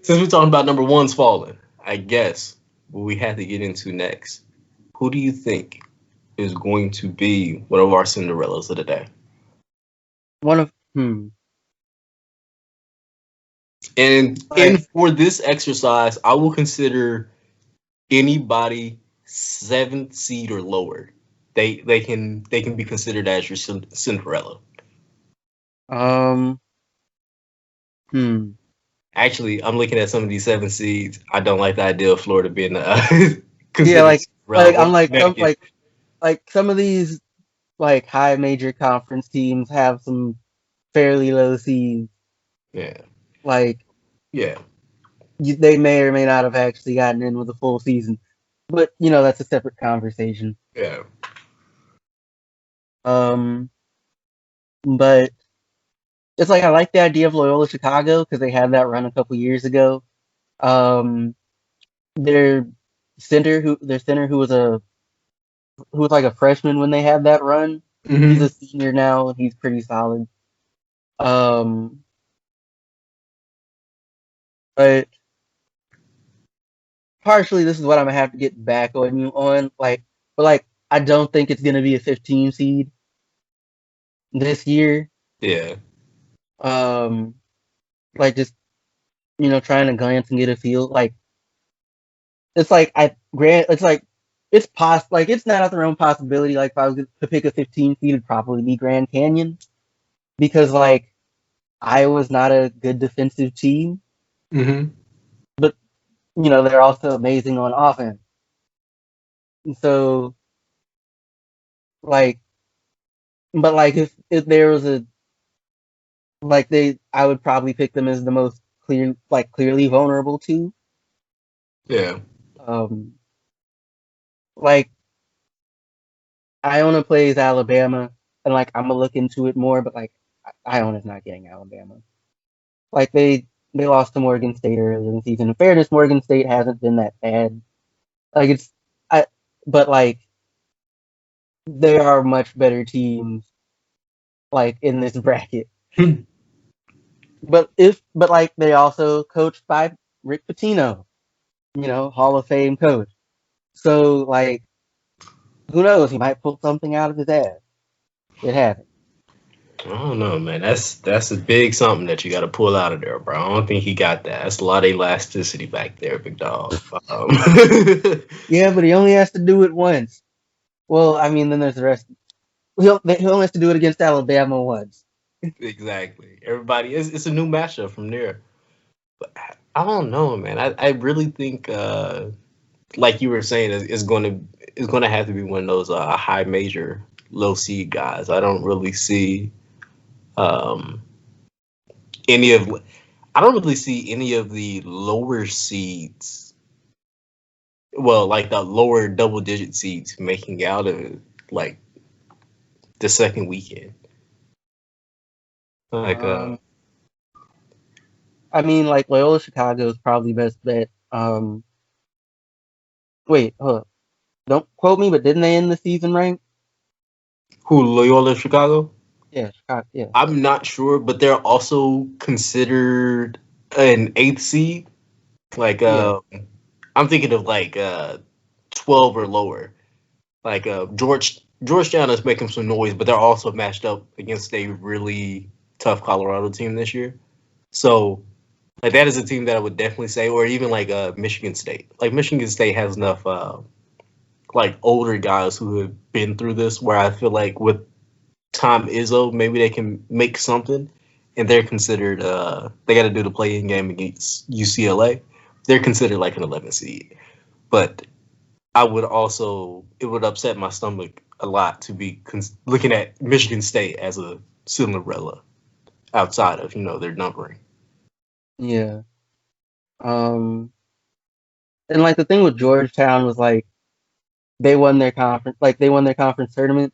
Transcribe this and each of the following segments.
Since we're talking about number ones falling, I guess what we have to get into next. Who do you think is going to be one of our Cinderellas of the day? One of And like for this exercise, I will consider anybody seventh seed or lower. They can be considered as your Cinderella. um hmm Actually, I'm looking at some of these seven seeds. I don't like the idea of Florida being yeah, considered Cinderella like or I'm like some Connecticut. some of these like high major conference teams have some fairly low seeds. Yeah, Like yeah, they may or may not have actually gotten in with a full season, but that's a separate conversation. yeah. Um, but it's like I like the idea of Loyola Chicago because they had that run a couple years ago. Um, their their center who was like a freshman when they had that run. He's Hmm. a senior now and he's pretty solid. Um, but partially this is what I'm gonna have to get back on you on. But I don't think it's gonna be a 15 seed this year. Yeah, Um, just trying to glance and get a feel. It's like I grant it's like it's not out the realm possibility. Like if I was to pick a 15 seed, it'd probably be Grand Canyon because Iowa's not a good defensive team, hmm, but they're also amazing on offense. And so like, but if there was a I would probably pick them as the most clearly vulnerable too. yeah. Um, like Iona plays Alabama, and I'm gonna look into it more, but Iona's not getting Alabama. They lost to Morgan State earlier in the season. In fairness, Morgan State hasn't been that bad. Like it's I, but there are much better teams in this bracket. But they also coached by Rick Pitino, Hall of Fame coach. So who knows? He might pull something out of his ass. It happened. I don't know, man. That's a big something that you got to pull out of there, bro. I don't think he got that. That's a lot of elasticity back there, big dog. Yeah, but he only has to do it once. Well, I mean, then there's the rest. He only has to do it against Alabama once. Exactly. Everybody, it's a new matchup from there. But I don't know, man. I really think, like you were saying, it's going to have to be one of those high major, low seed guys. I don't really see um, any of. I don't really see any of the lower seeds. Well, like the lower double digit seeds making out of like the second weekend. Like Um, I mean, Loyola Chicago is probably best bet. Wait, hold up. Don't quote me, but didn't they end the season ranked? who, Loyola Chicago? Yeah, Chicago. Yeah, I'm not sure, but they're also considered an eighth seed. Like yeah. I'm thinking of like 12 or lower. Like Georgetown is making some noise, but they're also matched up against a really tough Colorado team this year. So like that is a team that I would definitely say, or even like Michigan State. Like Michigan State has enough like older guys who have been through this, where I feel like with Tom Izzo, maybe they can make something. And they're considered they got to do the play-in game against UCLA. They're considered like an 11 seed, but I would also it would upset my stomach a lot to be looking at Michigan State as a Cinderella outside of their numbering. Yeah. Um, and the thing with Georgetown was they won their conference tournament.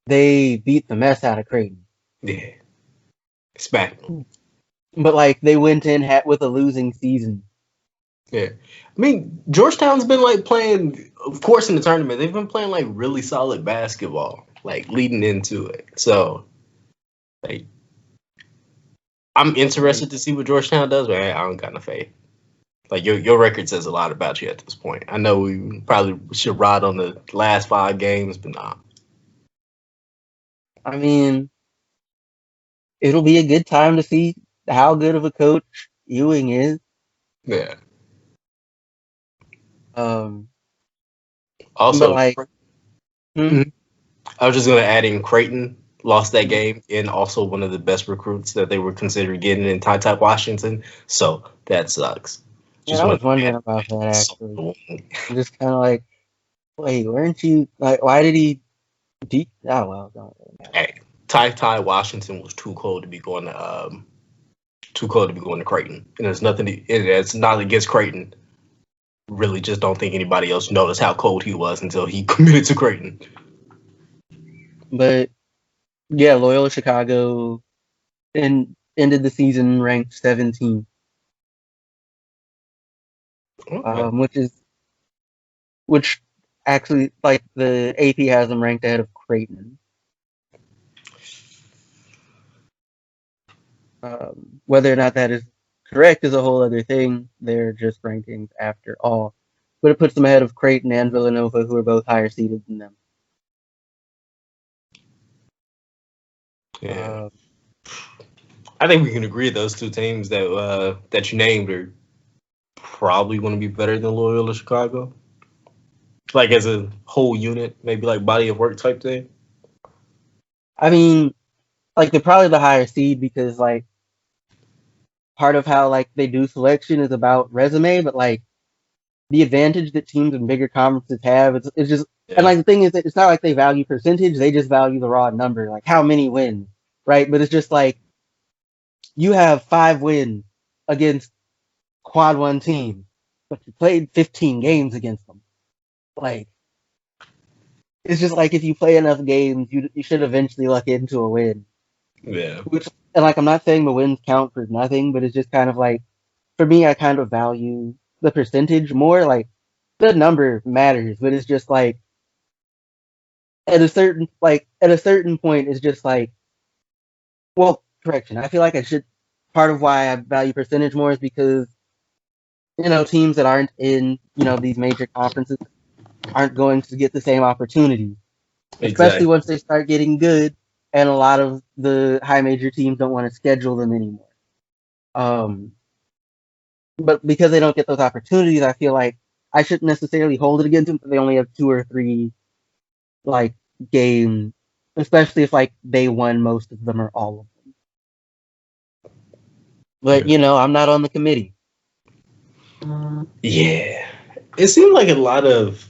They beat the mess out of Creighton, Yeah, smack them. but they went in with a losing season. Yeah, I mean Georgetown's been like playing, of course, in the tournament. They've been playing like really solid basketball, like leading into it. So like I'm Like interested to see what Georgetown does, but I don't got no faith. Like your record says a lot about you at this point. I know we probably should ride on the last 5 games, but nah. I mean, it'll be a good time to see how good of a coach Ewing is. Yeah. Um, but Also, like, hmm? mhm. I was just gonna add in Creighton lost that game and also one of the best recruits that they were considering getting in Ty Washington. So that sucks. Yeah, Just I want was to wondering add about that salt actually. on the wound. I'm just kind of like, wait, weren't you like? Why did he? Oh well, don't really matter. Hey, Ty Washington was too cold to be going to Creighton, and there's nothing. It's not against Creighton. Really, just don't think anybody else noticed how cold he was until he committed to Creighton. But yeah, Loyola Chicago ended the season ranked 17, Okay. which actually like the AP has them ranked ahead of Creighton. Whether or not that is correct is a whole other thing. They're just rankings after all, but it puts them ahead of Creighton and Villanova, who are both higher seeded than them. Yeah, Uh, I think we can agree those two teams that you named are probably going to be better than Loyola Chicago. Like as a whole unit, maybe like body of work type thing. I mean, like they're probably the higher seed because like part of how like they do selection is about resume, but like the advantage that teams in bigger conferences have is just and Yeah, like the thing is that it's not like they value percentage, they just value the raw number, like how many wins, right? But it's just like you have 5 wins against quad one teams, but you played 15 games against them. Like it's just like if you play enough games, you should eventually luck into a win. yeah, Which and like I'm not saying the wins count for nothing, but it's just kind of like for me, I kind of value the percentage more. Like the number matters, but it's just like at a certain point, it's just like well, correction. I feel like I should. Part of why I value percentage more is because teams that aren't in these major conferences aren't going to get the same opportunities, especially exactly. once they start getting good, and a lot of the high major teams don't want to schedule them anymore. Um, but because they don't get those opportunities, I feel like I shouldn't necessarily hold it against them. If they only have 2 or 3 like games, especially if like they won most of them or all of them. But Yeah. I'm not on the committee. Yeah. It seemed like a lot of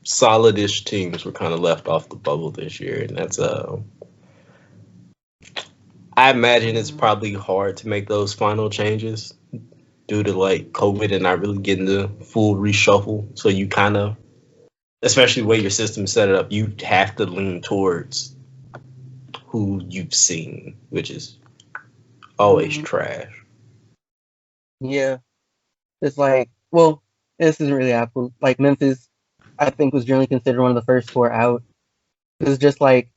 solidish teams were kind of left off the bubble this year, and that's I imagine it's probably hard to make those final changes due to like COVID and not really getting the full reshuffle. So you kind of, especially the way your system set it up, you have to lean towards who you've seen, which is always trash. Yeah, it's like well, this isn't really Apple. Like Memphis, I think was generally considered one of the first 4 out. It's just like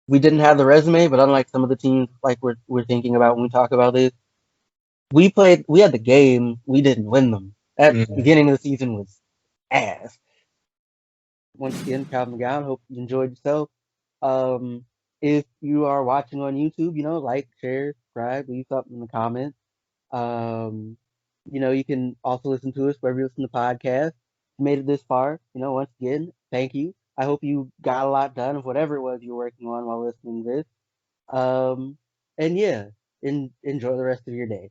we didn't have the resume, but unlike some of the teams like we're thinking about when we talk about this, we had the game, we didn't win them. That Mm. beginning of the season was ass. Once again, Calvin McGowan, hope you enjoyed yourself. Um, if you are watching on YouTube, like, share, subscribe, leave something in the comments. Um, you can also listen to us wherever you listen to podcasts. If you made it this far, once again, thank you. I hope you got a lot done of whatever it was you were working on while listening to this. And yeah, enjoy the rest of your day.